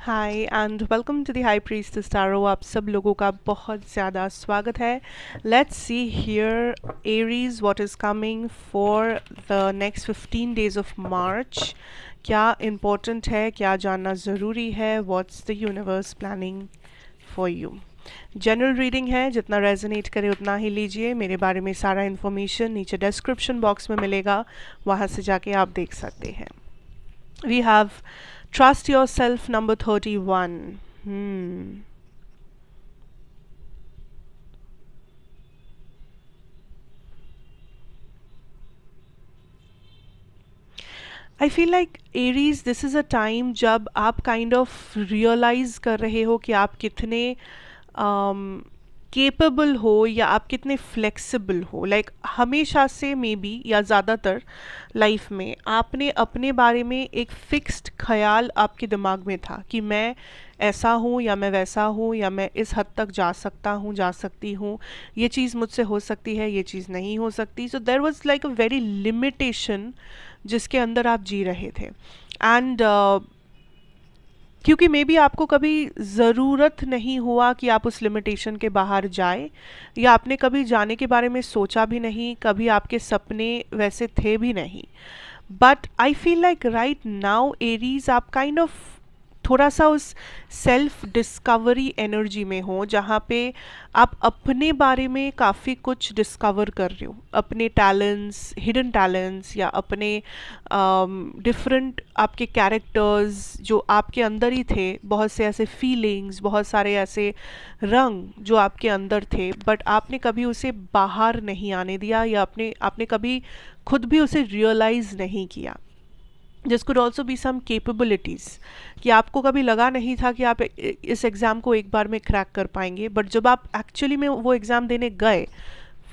Hi and welcome to the high priestess tarot. आप सब लोगों का बहुत ज़्यादा स्वागत है। Let's see here Aries what is coming for the next 15 days of March. क्या इम्पोर्टेंट है, क्या जानना ज़रूरी है, what's the universe planning for you. General reading है, जितना रेजोनेट करे उतना ही लीजिए। मेरे बारे में सारा इन्फॉर्मेशन नीचे डिस्क्रिप्शन बॉक्स में मिलेगा, वहाँ से जाके आप देख सकते हैं। We have trust yourself number 31. I feel like Aries, this is a time जब आप काइंड ऑफ रियलाइज कर रहे हो कि आप कितने केपेबल हो या आप कितने फ्लेक्सिबल हो। लाइक हमेशा से मे बी या ज़्यादातर लाइफ में आपने अपने बारे में एक फिक्स्ड ख्याल आपके दिमाग में था कि मैं ऐसा हूँ या मैं वैसा हूँ या मैं इस हद तक जा सकता हूँ, जा सकती हूँ, ये चीज़ मुझसे हो सकती है, ये चीज़ नहीं हो सकती। So there was like a very limitation जिसके अंदर आप जी रहे थे। एंड क्योंकि मे बी आपको कभी ज़रूरत नहीं हुआ कि आप उस लिमिटेशन के बाहर जाए, या आपने कभी जाने के बारे में सोचा भी नहीं, कभी आपके सपने वैसे थे भी नहीं। But I feel like right now Aries, आप काइंड ऑफ थोड़ा सा उस सेल्फ डिस्कवरी एनर्जी में हो, जहाँ पे आप अपने बारे में काफ़ी कुछ डिस्कवर कर रहे हो, अपने टैलेंट्स, हिडन टैलेंट्स, या अपने डिफरेंट आपके कैरेक्टर्स जो आपके अंदर ही थे, बहुत से ऐसे फीलिंग्स, बहुत सारे ऐसे रंग जो आपके अंदर थे, बट आपने कभी उसे बाहर नहीं आने दिया, या आपने कभी खुद भी उसे रियलाइज़ नहीं किया। This could also be some capabilities, कि आपको कभी लगा नहीं था कि आप इस एग्ज़ाम को एक बार में क्रैक कर पाएंगे, बट जब आप एक्चुअली में वो एग्ज़ाम देने गए,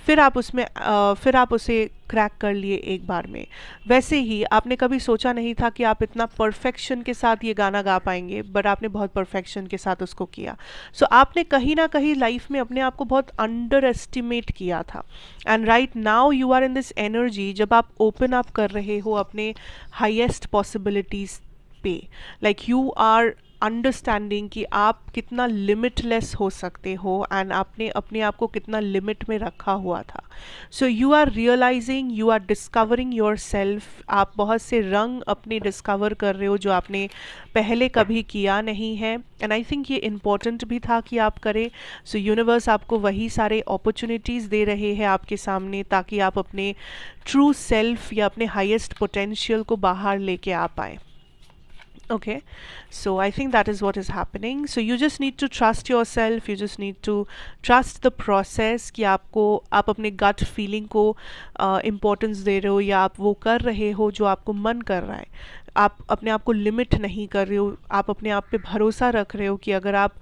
फिर आप उसे क्रैक कर लिए एक बार में। वैसे ही आपने कभी सोचा नहीं था कि आप इतना परफेक्शन के साथ ये गाना गा पाएंगे, बट आपने बहुत परफेक्शन के साथ उसको किया। सो आपने कहीं ना कहीं लाइफ में अपने आप को बहुत अंडर एस्टिमेट किया था। And right now you are in this energy, जब आप ओपन अप कर रहे हो अपने हाईएस्ट पॉसिबिलिटीज़ पे, लाइक यू आर अंडरस्टैंडिंग कि आप कितना लिमिटलेस हो सकते हो, एंड आपने अपने आप को कितना लिमिट में रखा हुआ था। So you are realising, you are discovering yourself. आप बहुत से रंग अपने डिस्कवर कर रहे हो जो आपने पहले कभी किया नहीं है, एंड आई थिंक ये इम्पॉर्टेंट भी था कि आप करें। सो यूनिवर्स आपको वही सारे अपॉर्चुनिटीज़ दे रहे हैं आपके सामने, ताकि आप अपने ट्रू सेल्फ या अपने हाईएस्ट पोटेंशियल को बाहर लेके आ पाए। Okay, so I think that is what is happening. So you just need to trust yourself, you just need to trust the process, कि आप अपने gut feeling को importance दे रहे हो, या आप वो कर रहे हो जो आपको मन कर रहा है। आप अपने आप को लिमिट नहीं कर रहे हो, आप अपने आप पे भरोसा रख रहे हो कि अगर आप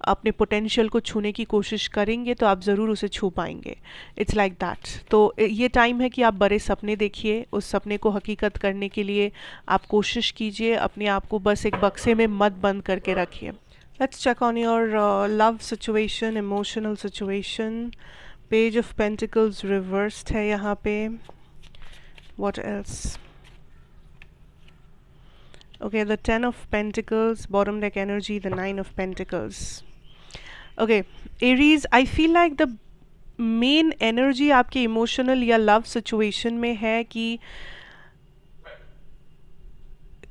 अपने पोटेंशियल को छूने की कोशिश करेंगे तो आप ज़रूर उसे छू पाएंगे। It's like that. तो ये टाइम है कि आप बड़े सपने देखिए, उस सपने को हकीकत करने के लिए आप कोशिश कीजिए, अपने आप को बस एक बक्से में मत बंद करके रखिए। Let's check on your love situation, emotional situation. Page of pentacles reversed है यहाँ पे। What else? Okay, the 10 of Pentacles, bottom deck energy, the 9 of Pentacles. Okay, Aries, I feel like the main energy आपके emotional या love situation में है कि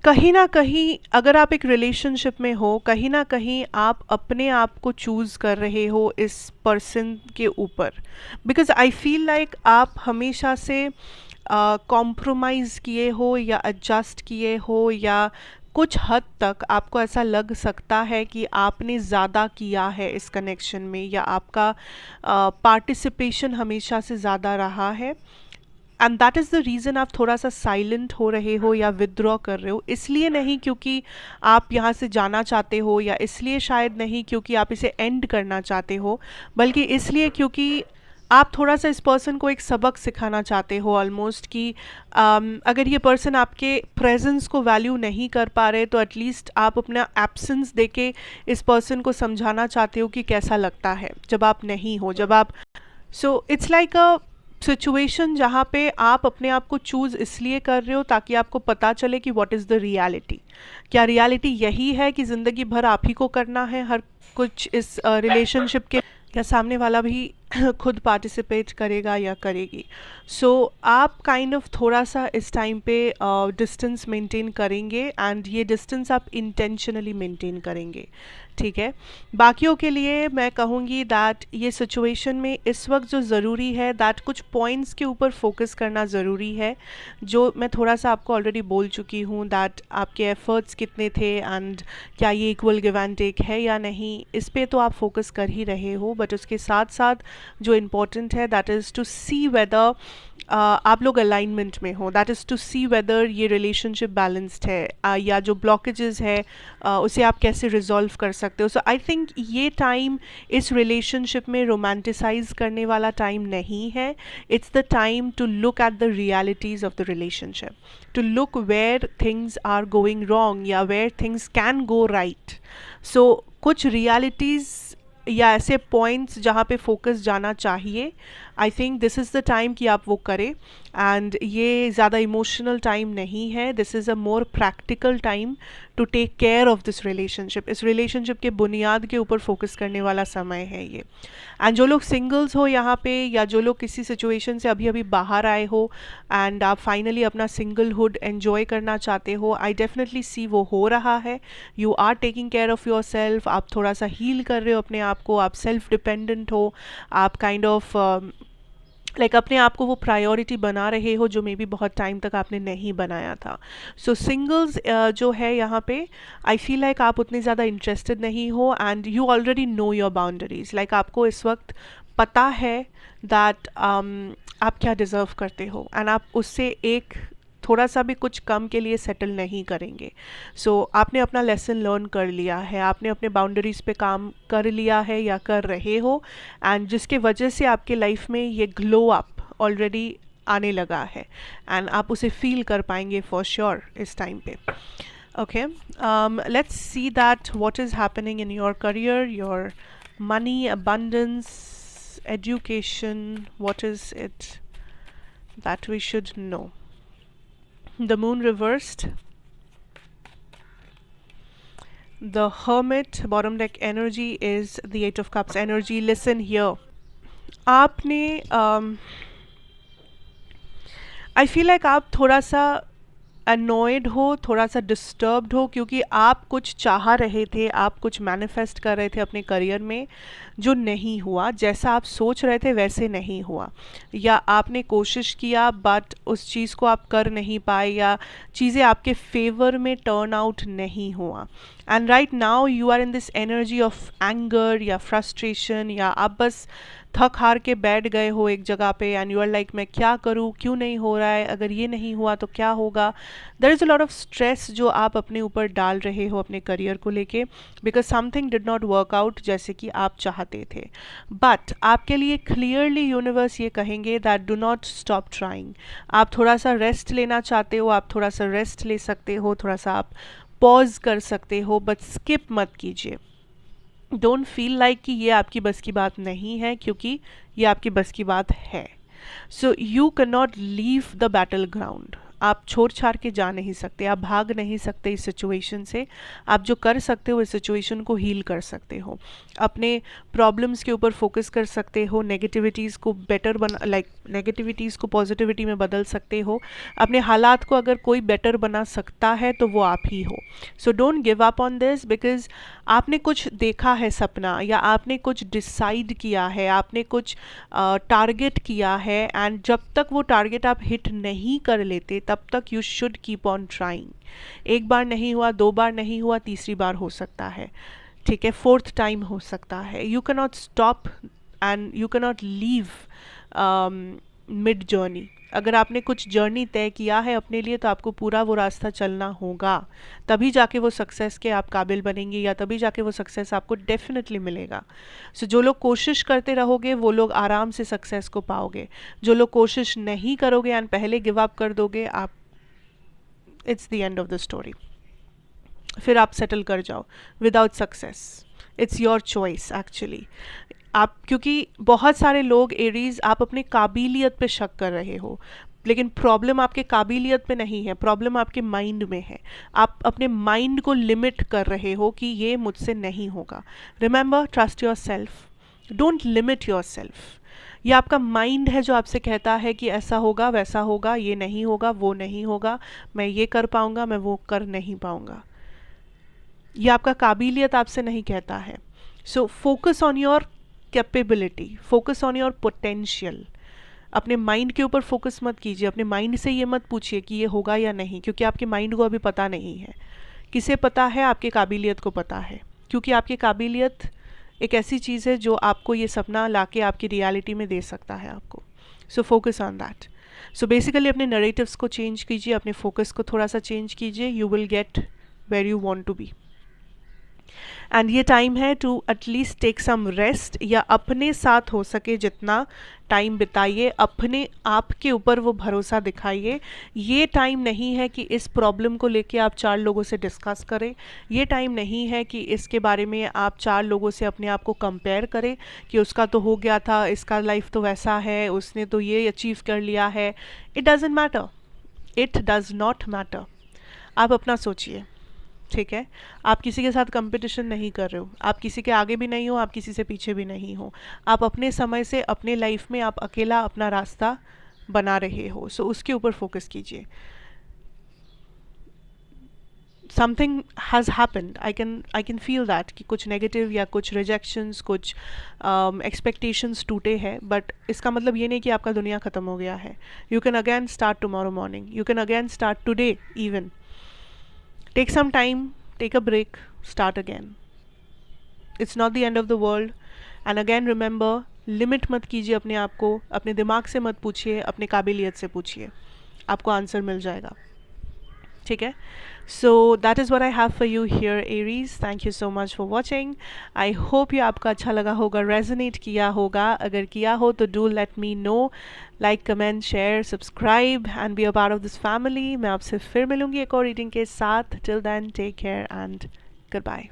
कहीं ना कहीं अगर आप एक रिलेशनशिप में हो, कहीं ना कहीं आप अपने आप को चूज़ कर रहे हो इस पर्सन के ऊपर। बिकॉज आई फील लाइक आप हमेशा से कॉम्प्रोमाइज़ किए हो या एडजस्ट किए हो, या कुछ हद तक आपको ऐसा लग सकता है कि आपने ज़्यादा किया है इस कनेक्शन में, या आपका पार्टिसिपेशन हमेशा से ज़्यादा रहा है। And that is the reason आप थोड़ा सा साइलेंट हो रहे हो या विदड्रॉ कर रहे हो। इसलिए नहीं क्योंकि आप यहाँ से जाना चाहते हो, या इसलिए शायद नहीं क्योंकि आप इसे एंड करना चाहते हो, बल्कि इसलिए क्योंकि आप थोड़ा सा इस पर्सन को एक सबक सिखाना चाहते हो ऑलमोस्ट, कि अगर ये पर्सन आपके प्रेजेंस को वैल्यू नहीं कर पा रहे, तो एटलीस्ट आप अपना एब्सेंस देके इस पर्सन को समझाना चाहते हो कि कैसा लगता है जब आप नहीं हो, जब आप। So it's like a situation जहाँ पे आप अपने आप को चूज़ इसलिए कर रहे हो ताकि आपको पता चले कि व्हाट इज़ द रियलिटी। क्या रियलिटी यही है कि ज़िंदगी भर आप ही को करना है हर कुछ इस रिलेशनशिप के, या सामने वाला भी खुद पार्टिसिपेट करेगा या करेगी। सो आप काइंड ऑफ थोड़ा सा इस टाइम पे डिस्टेंस मेंटेन करेंगे, एंड ये डिस्टेंस आप इंटेंशनली मेंटेन करेंगे, ठीक है। बाकियों के लिए मैं कहूँगी दैट ये सिचुएशन में इस वक्त जो ज़रूरी है दैट कुछ पॉइंट्स के ऊपर फोकस करना ज़रूरी है, जो मैं थोड़ा सा आपको ऑलरेडी बोल चुकी हूँ दैट आपके एफर्ट्स कितने थे एंड क्या ये इक्वल गिव एंड टेक है या नहीं, इस पे तो आप फोकस कर ही रहे हो। बट उसके साथ साथ जो इम्पोर्टेंट है that is to see whether आप लोग अलाइनमेंट में हो, that is to see whether ये रिलेशनशिप बैलेंस्ड है, या जो ब्लॉकेजेस है उसे आप कैसे रिजॉल्व कर सकते हो। सो आई थिंक ये टाइम इस रिलेशनशिप में रोमांटिसाइज करने वाला टाइम नहीं है। It's the time to look at the realities of the relationship, to look where things are going wrong या where things can go right. So कुछ realities या ऐसे पॉइंट्स जहाँ पे फोकस जाना चाहिए, I think this is the time कि आप वो करें। एंड ये ज़्यादा इमोशनल टाइम नहीं है, this is a more practical time to take care of this relationship. इस रिलेशनशिप के बुनियाद के ऊपर फोकस करने वाला समय है ये। एंड जो लोग सिंगल्स हो यहाँ पे, या जो लोग किसी सिचुएशन से अभी अभी बाहर आए हो एंड आप फाइनली अपना सिंगलहुड एन्जॉय करना चाहते हो, आई डेफिनेटली सी वो हो रहा है। You are taking care of yourself, आप थोड़ा सा हील कर रहे हो अपने आप को, आप सेल्फ डिपेंडेंट हो, आप काइंड ऑफ लाइक अपने आप को वो प्रायोरिटी बना रहे हो जो मे बी बहुत टाइम तक आपने नहीं बनाया था। सो सिंगल्स जो है यहाँ पे, आई फील लाइक आप उतने ज़्यादा इंटरेस्टेड नहीं हो and you already know your boundaries. Like आपको इस वक्त पता है दैट आप क्या डिज़र्व करते हो, एंड आप उससे एक थोड़ा सा भी कुछ कम के लिए सेटल नहीं करेंगे। सो आपने अपना लेसन लर्न कर लिया है, आपने अपने बाउंड्रीज़ पे काम कर लिया है या कर रहे हो, एंड जिसके वजह से आपके लाइफ में ये ग्लो अप ऑलरेडी आने लगा है, एंड आप उसे फील कर पाएंगे फॉर श्योर इस टाइम पे। Okay, let's see that what is happening in your career, your money, abundance, education, what is it that we should know? The moon reversed, the hermit, bottom deck energy is the eight of cups energy. Listen here, आपने I feel like आप थोड़ा सा annoyed हो, थोड़ा सा disturbed हो, क्योंकि आप कुछ चाह रहे थे, आप कुछ मैनिफेस्ट कर रहे थे अपने करियर में जो नहीं हुआ, जैसा आप सोच रहे थे वैसे नहीं हुआ, या आपने कोशिश किया बट उस चीज़ को आप कर नहीं पाए, या चीज़ें आपके फेवर में टर्न आउट नहीं हुआ। And right now you are in this energy of anger या फ्रस्ट्रेशन, या आप बस थक हार के बैठ गए हो एक जगह पे एंड यू आर लाइक मैं क्या करूँ, क्यों नहीं हो रहा है, अगर ये नहीं हुआ तो क्या होगा। There is a lot of stress जो आप अपने ऊपर डाल रहे हो अपने करियर को लेके, because something did not work out जैसे कि आप चाहते थे। बट आपके लिए क्लियरली यूनिवर्स ये कहेंगे that do not stop trying. आप थोड़ा सा रेस्ट लेना चाहते हो, आप थोड़ा सा रेस्ट ले सकते हो, थोड़ा सा आप पॉज कर सकते हो, बट स्किप मत कीजिए। डोंट फील लाइक कि ये आपकी बस की बात नहीं है, क्योंकि ये आपकी बस की बात है। So you can not leave the battle ground. आप छोड़ छाड़ के जा नहीं सकते, आप भाग नहीं सकते इस सिचुएशन से। आप जो कर सकते हो इस सिचुएशन को हील कर सकते हो, अपने प्रॉब्लम्स के ऊपर फोकस कर सकते हो, नेगेटिविटीज़ को बेटर बना नेगेटिविटीज़ को पॉजिटिविटी में बदल सकते हो। अपने हालात को अगर कोई बेटर बना सकता है तो वो आप ही हो। So don't give up on this, because आपने कुछ देखा है सपना, या आपने कुछ डिसाइड किया है, आपने कुछ टारगेट किया है, एंड जब तक वो टारगेट आप हिट नहीं कर लेते तब तक you should keep on trying. एक बार नहीं हुआ, दो बार नहीं हुआ, तीसरी बार हो सकता है, ठीक है, फोर्थ टाइम हो सकता है। You can not stop and you can not leave mid journey. अगर आपने कुछ जर्नी तय किया है अपने लिए तो आपको पूरा वो रास्ता चलना होगा, तभी जाके वो सक्सेस के आप काबिल बनेंगे, या तभी जाके वो सक्सेस आपको डेफिनेटली मिलेगा। सो जो लोग कोशिश करते रहोगे वो लोग आराम से सक्सेस को पाओगे। जो लोग कोशिश नहीं करोगे एंड पहले गिव अप कर दोगे, आप it's the end of the story. फिर आप सेटल कर जाओ without success. It's your choice actually. आप, क्योंकि बहुत सारे लोग एरीज, आप अपने काबिलियत पे शक कर रहे हो, लेकिन प्रॉब्लम आपके काबिलियत पे नहीं है, प्रॉब्लम आपके माइंड में है। आप अपने माइंड को लिमिट कर रहे हो कि ये मुझसे नहीं होगा। Remember, trust your self, don't limit your self. ये आपका माइंड है जो आपसे कहता है कि ऐसा होगा, वैसा होगा, ये नहीं होगा, वो नहीं होगा, मैं ये कर पाऊंगा, मैं वो कर नहीं पाऊंगा। ये आपका काबिलियत आपसे नहीं कहता है। सो focus on your capability, focus on your potential. अपने माइंड के ऊपर फोकस मत कीजिए, अपने माइंड से ये मत पूछिए कि ये होगा या नहीं, क्योंकि आपके माइंड को अभी पता नहीं है। किसे पता है? आपके काबिलियत को पता है, क्योंकि आपकी काबिलियत एक ऐसी चीज़ है जो आपको ये सपना लाके आपकी रियलिटी में दे सकता है आपको। So focus on that. So basically अपने नरेटिव्स को चेंज कीजिए, अपने फोकस को थोड़ा सा चेंज कीजिए, you will get where you want to be. And ये टाइम है to at least take some rest, या अपने साथ हो सके जितना टाइम बिताइए, अपने आप के ऊपर वो भरोसा दिखाइए। ये टाइम नहीं है कि इस प्रॉब्लम को लेके आप 4 लोगों से डिस्कस करें, ये टाइम नहीं है कि इसके बारे में आप 4 लोगों से अपने आप को कंपेयर करें कि उसका तो हो गया था, इसका लाइफ तो वैसा है, उसने तो ये अचीव कर लिया है। It doesn't matter, it does not matter. आप अपना सोचिए, ठीक है? आप किसी के साथ कंपटीशन नहीं कर रहे हो, आप किसी के आगे भी नहीं हो, आप किसी से पीछे भी नहीं हो। आप अपने समय से अपने लाइफ में आप अकेला अपना रास्ता बना रहे हो। सो उसके ऊपर फोकस कीजिए। Something has happened, I can feel that कि कुछ नेगेटिव या कुछ रिजेक्शंस, कुछ एक्सपेक्टेशंस टूटे हैं, बट इसका मतलब ये नहीं कि आपका दुनिया ख़त्म हो गया है। You can again start tomorrow morning, you can again start today even. Take some time, take a break, start again. It's not the end of the world. And again remember, limit मत कीजिए अपने आप को, अपने दिमाग से मत पूछिए, अपने काबिलियत से पूछिए, आपको आंसर मिल जाएगा, ठीक है? So that is what I have for you here Aries. Thank you so much for watching. I hope ये आपको अच्छा लगा होगा, रेजोनेट किया होगा। अगर किया हो तो do let me know, like, comment, share, subscribe and be a part of this family. मैं आपसे फिर मिलूंगी एक और रीडिंग के साथ। Till then take care and good bye.